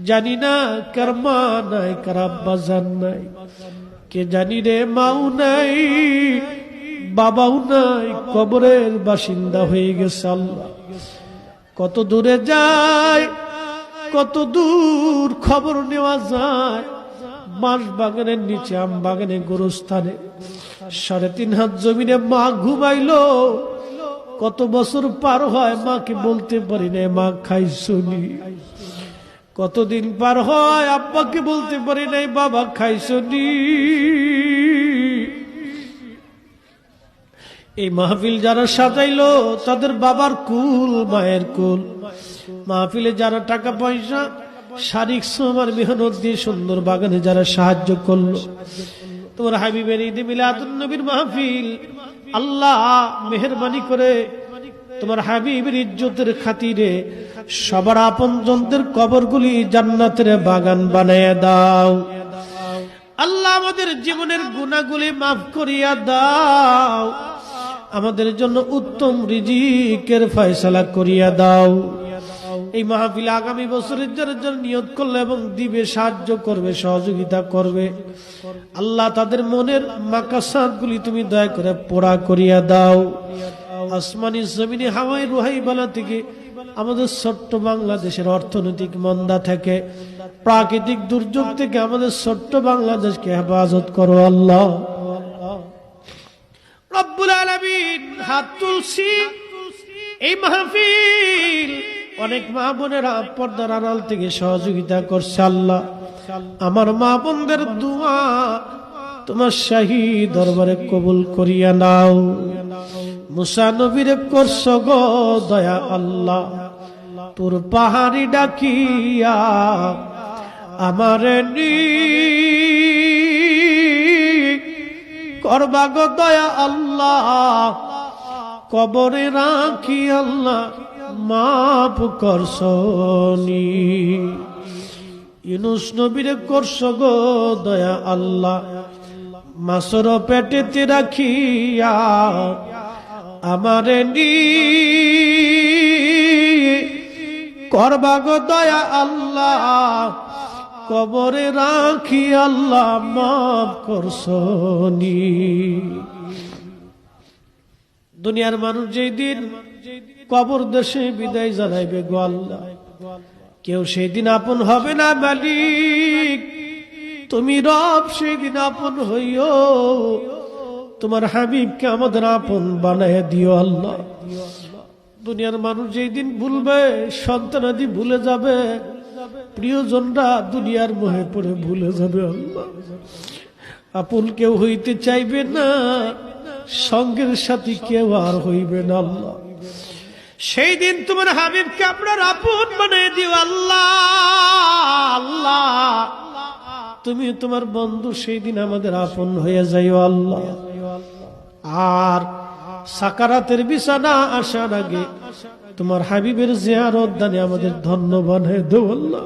জানি না কার মা নাই, কার আব্বা জান নাই, কে জানি রে মাও নাই, বাবাও নাই, কবরের বাসিন্দা হয়ে গেছে। আল্লাহ কত দূরে যায়, কত দূর খবর নেওয়া যায়। বাঁশ বাগানের নিচে, আম বাগানে, গোরস্থানে 3.5 হাত জমিনে মা ঘুমাইলো। কত বছর পার হয়, মাকে বলতে পারি না মা খাইছনি। কতদিন পার হয়, আব্বাকে বলতে পারি নাই বাবা খাইছনি। এই মাহফিল যারা সাজাইলো তাদের বাবার কুল, মায়ের কুল। মাহফিলে যারা টাকা পয়সা, শারীরিক শ্রম আর মেহনত দিয়ে সুন্দর বাগানে যারা সাহায্য করলো, তোমার হাবিবের ঈদে মিলাদুন নবীর মাহফিল, আল্লাহ মেহেরবানি করে তোমার হাবিবের ইজ্জতের খাতিরে সবার আপনজনদের কবরগুলি জান্নাতের বাগান বানায়া দাও। আল্লাহ আমাদের জীবনের গুনাহগুলি মাফ করিয়া দাও। আমাদের জন্য উত্তম রিজিকের ফয়সালা করিয়া দাও। এই মাহফিল আগামী বছরের জন্য নিয়ত করলে এবং দিবে, সাহায্য করবে, সহযোগিতা করবে, আল্লাহ তাদের মনের মাকাসাদগুলি তুমি দয়া করে পুরা করিয়া দাও। আসমানি জমিনে হাওয়াই রুহাই বালা থেকে, আমাদের ছোট্ট বাংলাদেশের অর্থনৈতিক মন্দা থেকে, প্রাকৃতিক দুর্যোগ থেকে আমাদের ছোট্ট বাংলাদেশকে হেফাজত করো আল্লাহ। রব্বুল আলামিন হাত তুলছি, এই মাহফিল অনেক মা বোনেরা পর্দার আড়াল থেকে সহযোগিতা করছে। আল্লাহ আমার মা বোনদের দোয়া তোমার শাহী দরবারে কবুল করিয়া নাও। মুসা নবীরে করছ গো দয়া আল্লাহ, তোর পাহাড়ি ডাকিয়া আমারে নি করবা গো দয়া আল্লাহ, কবরে রাখি আল্লাহ মাফ করছনি। ইউনুস নবীরে করছ গো দয়া আল্লাহ, মাছর পেটেতে রাখিয়া আমারে নি করবা গো দয়া আল্লাহ, কবরে রাখি আল্লাহ মাফ করছনি। দুনিয়ার মানুষ যেই দিন কবর দেশে বিদায় জানাইবে গো আল্লাহ, কেউ সেই দিন আপন হবে না মালিক। তুমি রব সেই দিন আপন হইও, তোমার হাবিবকে আমাদের আপন বানায় দিও আল্লাহ। দুনিয়ার মানুষ যেই দিন ভুলবে, সন্তানাদি ভুলে যাবে, প্রিয়জনরা দুনিয়ার মোহে পড়ে ভুলে যাবে আল্লাহ। আপন কেউ হইতে চাইবে না, সঙ্গের সাথী কেউ আর হইবে না আল্লাহ। সেই দিন তোমার হাবিবকে আপনার আপন বানিয়ে দিও আল্লাহ। আল্লাহ তুমি তোমার বন্ধু, সেই দিন আমাদের আপন হয়ে যাইও আল্লাহ। আর সাকারাতের বিছানা আসার আগে তোমার হাবিবের জিয়ারত দানে আমাদের ধন্য বানায় দেও আল্লাহ।